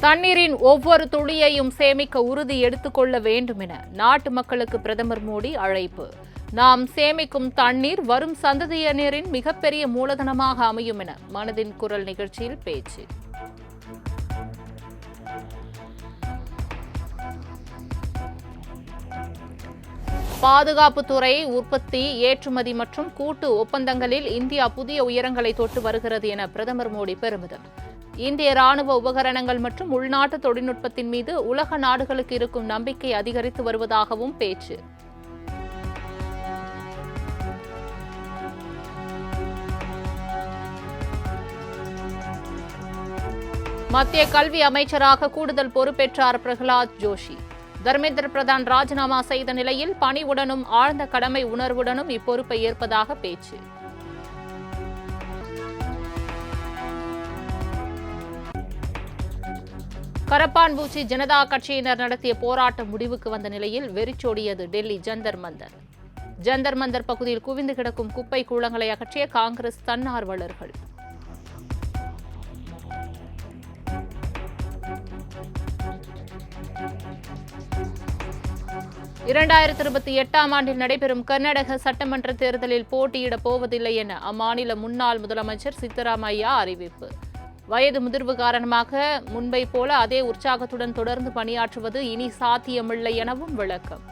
தண்ணீரின் ஒவ்வொரு துளியையும் சேமிக்க உறுதி எடுத்துக்கொள்ள வேண்டும் என நாட்டு மக்களுக்கு பிரதமர் மோடி அழைப்பு. நாம் சேமிக்கும் தண்ணீர் வரும் சந்ததியினரின் மிகப்பெரிய மூலதனமாக அமையும் என மனதின் குரல் நிகழ்ச்சியில் பேச்சு. பாதுகாப்புத்துறை, உற்பத்தி, ஏற்றுமதி மற்றும் கூட்டு ஒப்பந்தங்களில் இந்தியா புதிய உயரங்களை தொட்டு வருகிறது என பிரதமர் மோடி பெருமிதம். இந்திய ராணுவ உபகரணங்கள் மற்றும் உள்நாட்டு தொழில்நுட்பத்தின் மீது உலக நாடுகளுக்கு இருக்கும் நம்பிக்கை அதிகரித்து வருவதாகவும் பேச்சு. மத்திய கல்வி அமைச்சராக கூடுதல் பொறுப்பேற்றார் பிரகலாத் ஜோஷி. தர்மேந்திர பிரதான் ராஜினாமா செய்த நிலையில் பணிவுடனும் ஆழ்ந்த கடமை உணர்வுடனும் இப்பொறுப்பை ஏற்பதாக பேச்சு. கரப்பான்பூச்சி ஜனதா கட்சியினர் நடத்திய போராட்டம் முடிவுக்கு வந்த நிலையில் வெறிச்சோடியது டெல்லி ஜந்தர் மந்தர். ஜந்தர் மந்தர் பகுதியில் குவிந்து கிடக்கும் குப்பை கூளங்களை அகற்றிய காங்கிரஸ் தன்னார்வலர்கள். ஆண்டில் நடைபெறும் கர்நாடக சட்டமன்ற தேர்தலில் போட்டியிடப் போவதில்லை என அம்மாநில முன்னாள் முதலமைச்சர் சித்தராமையா அறிவிப்பு. வயது முதிர்வு காரணமாக முன்பை போல அதே உற்சாகத்துடன் தொடர்ந்து பணியாற்றுவது இனி சாத்தியமில்லை எனவும் விளக்கம்.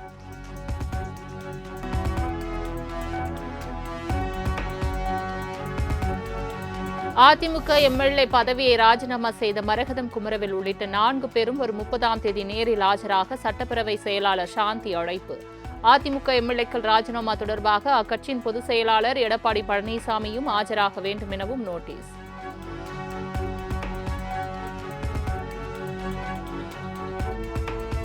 அதிமுக எம்எல்ஏ பதவியை ராஜினாமா செய்த மரகதம் குமரவேல் உள்ளிட்ட 4 பேரும் வரும் 30ஆம் தேதி நேரில் ஆஜராக சட்டப்பேரவை செயலாளர் சாந்தி அழைப்பு. அதிமுக எம்எல்ஏக்கள் ராஜினாமா தொடர்பாக அக்கட்சியின் பொதுச் செயலாளர் எடப்பாடி பழனிசாமியும் ஆஜராக வேண்டும் எனவும் நோட்டீஸ்.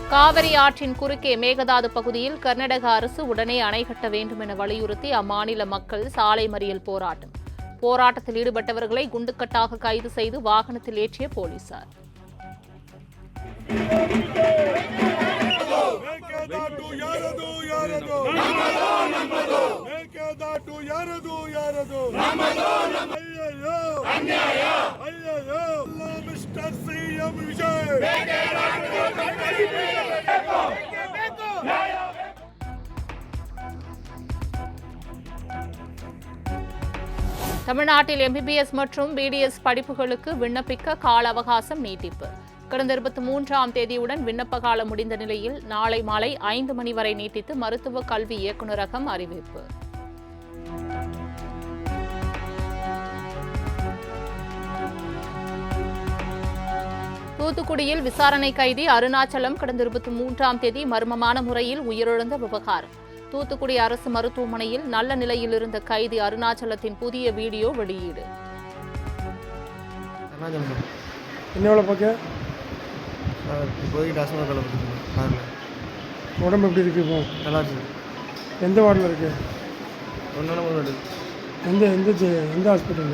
காவிரி ஆற்றின் குறுக்கே மேகதாது பகுதியில் கர்நாடக அரசு உடனே அணை கட்ட வேண்டும் என வலியுறுத்தி அம்மாநில மக்கள் சாலை மறியல் போராட்டம். போராட்டத்தில் ஈடுபட்டவர்களை குண்டுக்கட்டாக கைது செய்து வாகனத்தில் ஏற்றிய போலீசார். தமிழ்நாட்டில் MBBS மற்றும் BDS படிப்புகளுக்கு விண்ணப்பிக்க கால அவகாசம் நீட்டிப்பு. கடந்த 23ஆம் தேதியுடன் விண்ணப்ப காலம் முடிந்த நிலையில் நாளை மாலை 5 மணி வரை நீட்டித்து மருத்துவ கல்வி இயக்குநரகம் அறிவிப்பு. தூத்துக்குடியில் விசாரணை கைதி அருணாச்சலம் கடந்த 23ஆம் தேதி மர்மமான முறையில் உயிரிழந்த விவகாரம். தூத்துக்குடி அரசு மருத்துவமனையில் நல்ல நிலையில் இருந்த கைதி அருணாச்சலத்தின் புதிய வீடியோ வெளியீடு. உடம்பு எப்படி இருக்கு? இப்போ நல்லா இருக்கு. எந்த வார்டில் இருக்கு? எந்த ஹாஸ்பிட்டல்?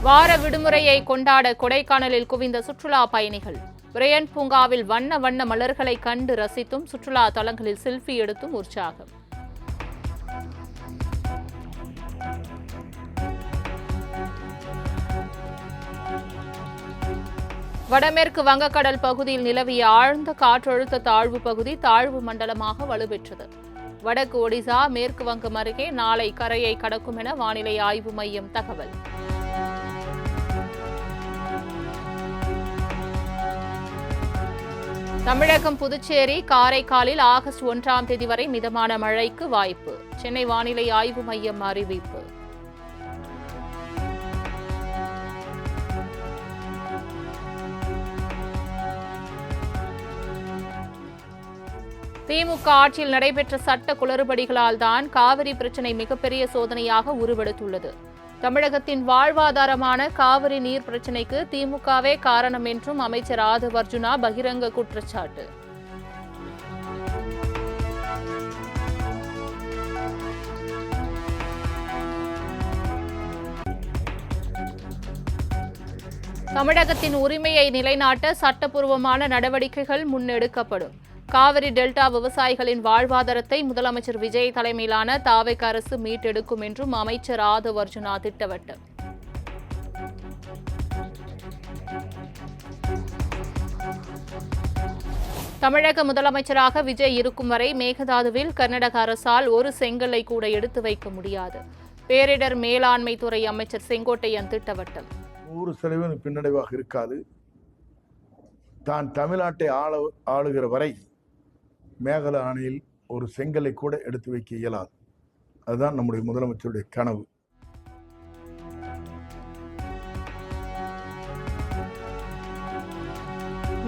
வார விடுமுறையை கொண்டாட கொடைக்கானலில் குவிந்த சுற்றுலா பயணிகள். பிரையன் பூங்காவில் வண்ண வண்ண மலர்களை கண்டு ரசித்தும் சுற்றுலா தலங்களில் செல்ஃபி எடுத்தும் உற்சாகம். வடமேற்கு வங்கக்கடல் பகுதியில் நிலவிய ஆழ்ந்த காற்றழுத்த தாழ்வு பகுதி தாழ்வு மண்டலமாக வலுப்பெற்றது. வடக்கு ஒடிசா, மேற்கு வங்கம் அருகே நாளை கரையை கடக்கும் என வானிலை ஆய்வு மையம் தகவல். தமிழகம், புதுச்சேரி, காரைக்காலில் ஆகஸ்ட் 1ஆம் தேதி வரை மிதமான மழைக்கு வாய்ப்பு. சென்னை வானிலை ஆய்வு மையம் அறிவிப்பு. திமுக ஆட்சியில் நடைபெற்ற சட்ட குளறுபடிகளால் தான் காவிரி பிரச்சினை மிகப்பெரிய சோதனையாக உருவெடுத்துள்ளது. தமிழகத்தின் வாழ்வாதாரமான காவிரி நீர் பிரச்சினைக்கு திமுகவே காரணம் என்றும் அமைச்சர் ஆதவ் அர்ஜுனா பகிரங்க குற்றச்சாட்டு. தமிழகத்தின் உரிமையை நிலைநாட்ட சட்டப்பூர்வமான நடவடிக்கைகள் முன்னெடுக்கப்படும். காவிரி டெல்டா விவசாயிகளின் வாழ்வாதாரத்தை முதலமைச்சர் விஜய் தலைமையிலான தாவேக அரசு மீட்டெடுக்கும் என்றும் அமைச்சர் ஆதவ் அர்ஜுனா திட்டவட்டம். தமிழக முதலமைச்சராக விஜய் இருக்கும் வரை மேகதாதுவில் கர்நாடக அரசால் ஒரு செங்கல்லை கூட எடுத்து வைக்க முடியாது. பேரிடர் மேலாண்மை துறை அமைச்சர் செங்கோட்டையன் திட்டவட்டம். 100% பின்னடைவாக இருக்காது. தான் தமிழ்நாட்டை ஆளுகிற வரை மேகதாது அணையில் ஒரு செங்கலை கூட எடுத்து வைக்க இயலாது. அதுதான் நம்முடைய முதலமைச்சருடைய கனவு.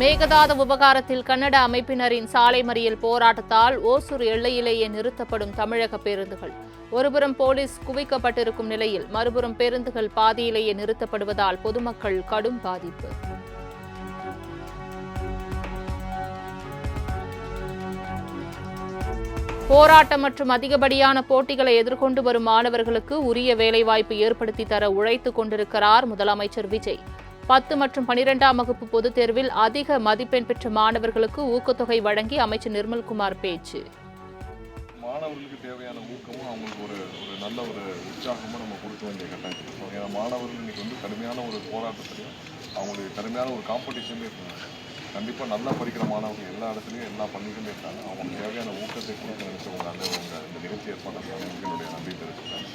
மேகதாது விவகாரத்தில் கன்னட அமைப்பினரின் சாலை மறியல் போராட்டத்தால் ஓசூர் எல்லையிலேயே நிறுத்தப்படும் தமிழக பேருந்துகள். ஒருபுறம் போலீஸ் குவிக்கப்பட்டிருக்கும் நிலையில் மறுபுறம் பேருந்துகள் பாதியிலேயே நிறுத்தப்படுவதால் பொதுமக்கள் கடும் பாதிப்பு. போராட்டம் மற்றும் அதிகப்படியான போட்டிகளை எதிர்கொண்டு வரும் மாணவர்களுக்கு உரிய வேலைவாய்ப்பு ஏற்படுத்தி தர உழைத்துக் கொண்டிருக்கிறார் முதலமைச்சர் விஜய். 10 மற்றும் 12ஆம் வகுப்பு பொதுத் தேர்வில் அதிக மதிப்பெண் பெற்ற மாணவர்களுக்கு ஊக்கத்தொகை வழங்கி அமைச்சர் நிர்மல்குமார் பேச்சு. மாணவர்களுக்கு தேவையான ஊக்கமும் அவங்களுக்கு ஒரு நல்ல ஒரு உற்சாகமும் நம்ம கொடுக்க வேண்டிய கட்டாயம். ஏன்னா மாணவர்கள் இன்னைக்கு கடுமையான ஒரு போராட்டத்திலையும் அவங்களுக்கு கடுமையான ஒரு காம்படிஷன்லேயும் இருக்காங்க. கண்டிப்பாக நல்லா படிக்கிற மாணவர்கள் எல்லா இடத்துலையும் எல்லா பள்ளிகளும் இருக்காங்க. அவங்களுக்கு தேவையான ஊக்கத்தை கொடுக்க நினைச்சவங்க அவங்க இந்த நிகழ்ச்சி ஏற்பாடு என்னுடைய நன்றி தெரிவிச்சுட்டாங்க.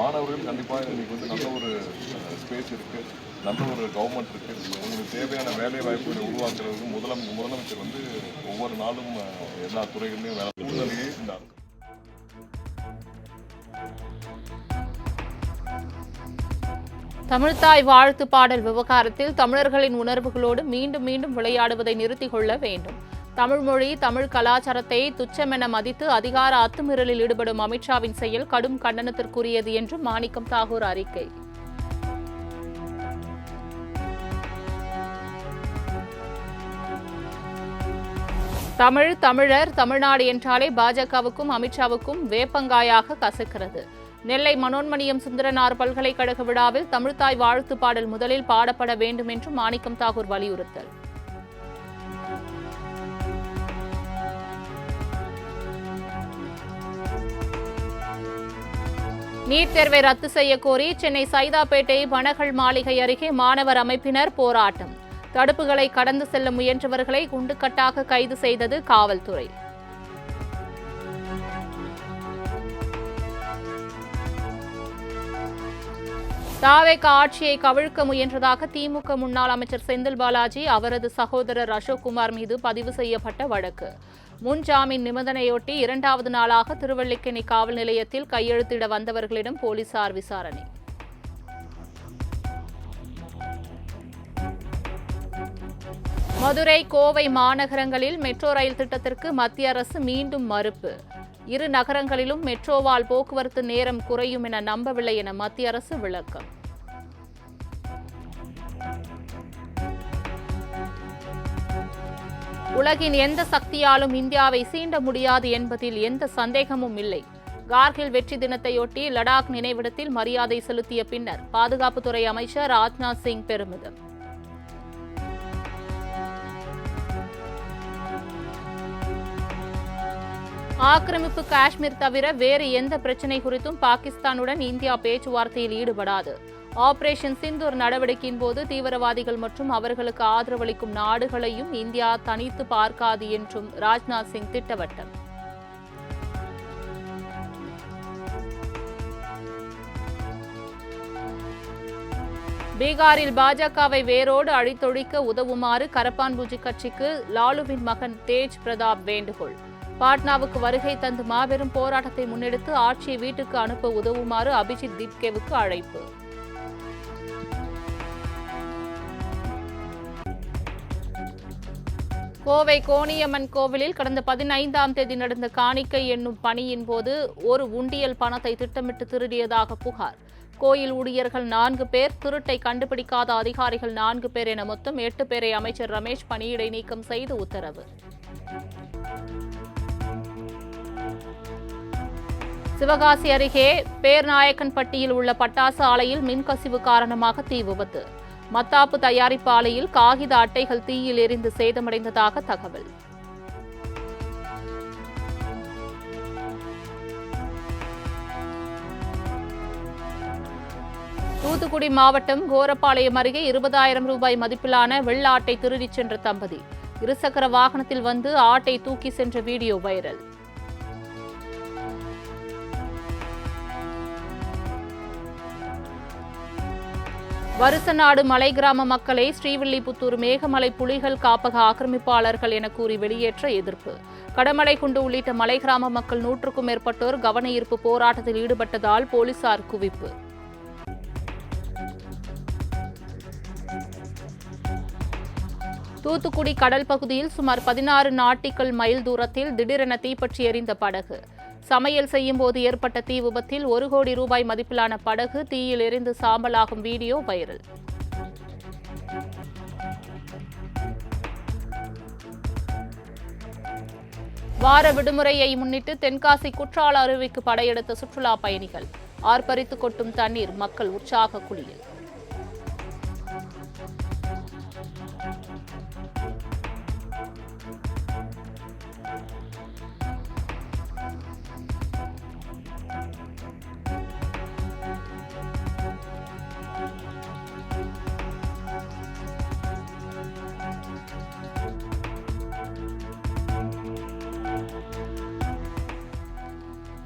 மாணவர்கள் கண்டிப்பாக இன்னைக்கு நல்ல ஒரு ஸ்பேஸ் இருக்குது, நல்ல ஒரு கவர்மெண்ட் இருக்குது. உங்களுக்கு தேவையான வேலை வாய்ப்புகளை உருவாக்குறதுக்கு முதலமைச்சர் ஒவ்வொரு நாளும் எல்லா துறைகளிலும் வேலை சூழ்நிலையே இந்த தமிழ்த்தாய் வாழ்த்து பாடல் விவகாரத்தில் தமிழர்களின் உணர்வுகளோடு மீண்டும் மீண்டும் விளையாடுவதை நிறுத்திக் கொள்ள வேண்டும். தமிழ் மொழி, தமிழ் கலாச்சாரத்தை துச்சமென மதித்து அதிகார அத்துமீறலில் ஈடுபடும் அமித்ஷாவின் செயல் கடும் கண்டனத்திற்குரியது என்றும் மாணிக்கம் தாகூர் அறிக்கை. தமிழர், தமிழ்நாடு என்றாலே பாஜகவுக்கும் அமித்ஷாவுக்கும் வேப்பங்காயாக கசக்கிறது. நெல்லை மனோன்மணியம் சுந்தரனார் பல்கலைக்கழக விழாவில் தமிழ்த்தாய் வாழ்த்து பாடல் முதலில் பாடப்பட வேண்டும் என்று மாணிக்கம் தாகூர் வலியுறுத்தல். நீட் தேர்வை ரத்து செய்ய கோரி சென்னை சைதாப்பேட்டை பனகல் மாளிகை அருகே மாணவர் அமைப்பினர் போராட்டம். தடுப்புகளை கடந்து செல்ல முயன்றவர்களை குண்டுக்கட்டாக கைது செய்தது காவல்துறை. தாவேக ஆட்சியை கவிழ்க்க முயன்றதாக திமுக முன்னாள் அமைச்சர் செந்தில் பாலாஜி, அவரது சகோதரர் அசோக்குமார் மீது பதிவு செய்யப்பட்ட வழக்கு. முன்ஜாமீன் நிபந்தனையொட்டி 2வது நாளாக திருவல்லிக்கேணி காவல் நிலையத்தில் கையெழுத்திட வந்தவர்களிடம் போலீசார் விசாரணை. மதுரை, கோவை மாநகரங்களில் மெட்ரோ ரயில் திட்டத்திற்கு மத்திய அரசு மீண்டும் மறுப்பு. இரு நகரங்களிலும் மெட்ரோவால் போக்குவரத்து நேரம் குறையும் என நம்பவில்லை என மத்திய அரசு விளக்கம். உலகின் எந்த சக்தியாலும் இந்தியாவை சீண்ட முடியாது என்பதில் எந்த சந்தேகமும் இல்லை. கார்கில் வெற்றி தினத்தையொட்டி லடாக் நினைவிடத்தில் மரியாதை செலுத்திய பின்னர் பாதுகாப்புத்துறை அமைச்சர் ராஜ்நாத் சிங் பெருமிதம். ஆக்கிரமிப்பு காஷ்மீர் தவிர வேறு எந்த பிரச்சினை குறித்தும் பாகிஸ்தானுடன் இந்தியா பேச்சுவார்த்தையில் ஈடுபடாது. ஆபரேஷன் சிந்தூர் நடவடிக்கையின் போது தீவிரவாதிகள் மற்றும் அவர்களுக்கு ஆதரவளிக்கும் நாடுகளையும் இந்தியா தனித்து பார்க்காது என்றும் ராஜ்நாத் சிங் திட்டவட்டம். பீகாரில் பாஜகவை வேரோடு அழித்தொழிக்க உதவுமாறு கரப்பான்பூச்சி கட்சிக்கு லாலுவின் மகன் தேஜ் பிரதாப் வேண்டுகோள். பாட்னாவுக்கு வருகை தந்து மாபெரும் போராட்டத்தை முன்னெடுத்து ஆட்சியை வீட்டுக்கு அனுப்ப உதவுமாறு அபிஜித் தீப்கேவுக்கு அழைப்பு. கோவை கோணியம்மன் கோவிலில் கடந்த 15ஆம் தேதி நடந்த காணிக்கை என்னும் பணியின் போது ஒரு உண்டியல் பணத்தை திட்டமிட்டு திருடியதாக புகார். கோயில் ஊழியர்கள் 4 பேர், திருட்டை கண்டுபிடிக்காத அதிகாரிகள் 4 பேர் என மொத்தம் 8 பேரை அமைச்சர் ரமேஷ் பணியிடை நீக்கம் செய்து உத்தரவு. சிவகாசி அருகே பேர்நாயக்கன்பட்டியில் உள்ள பட்டாசு ஆலையில் மின்கசிவு காரணமாக தீ விபத்து. மத்தாப்பு தயாரிப்பு ஆலையில் காகித அட்டைகள் தீயில் எரிந்து சேதமடைந்ததாக தகவல். தூத்துக்குடி மாவட்டம் கோரப்பாளையம் அருகே 20,000 ரூபாய் மதிப்பிலான வெள்ள ஆட்டை திருடிச் சென்ற தம்பதி இருசக்கர வாகனத்தில் வந்து ஆட்டை தூக்கி சென்ற வீடியோ வைரல். வருசநாடு மலை கிராம மக்களை ஸ்ரீவில்லிபுத்தூர் மேகமலை புலிகள் காப்பக ஆக்கிரமிப்பாளர்கள் என கூறி வெளியேற்ற எதிர்ப்பு. கடமலைக்குண்டு உள்ளிட்ட மலை கிராம மக்கள் 100க்கும் மேற்பட்டோர் கவன ஈர்ப்பு போராட்டத்தில் ஈடுபட்டதால் போலீசார் குவிப்பு. தூத்துக்குடி கடல் பகுதியில் சுமார் 16 நாட்டிக்கல் மைல் தூரத்தில் திடீரென தீப்பற்றி எரிந்த படகு. சமையல் செய்யும் போது ஏற்பட்ட தீ விபத்தில் 1 கோடி ரூபாய் மதிப்பிலான படகு தீயில் எரிந்து சாம்பலாகும் வீடியோ வைரல். வார விடுமுறையை முன்னிட்டு தென்காசி குற்றால அருவிக்கு படையெடுத்த சுற்றுலா பயணிகள். ஆர்ப்பரித்து கொட்டும் தண்ணீர், மக்கள் உற்சாக குளியல்.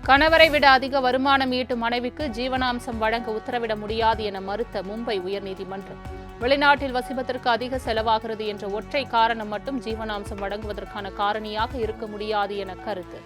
கணவரை விட அதிக வருமானம் ஈட்டும் மனைவிக்கு ஜீவனாம்சம் வழங்க உத்தரவிட முடியாது என மறுத்த மும்பை உயர்நீதிமன்றம். வெளிநாட்டில் வசிப்பதற்கு அதிக செலவாகிறது என்ற ஒற்றை காரணம் மட்டும் ஜீவனாம்சம் வழங்குவதற்கான காரணியாக இருக்க முடியாது என கருத்து.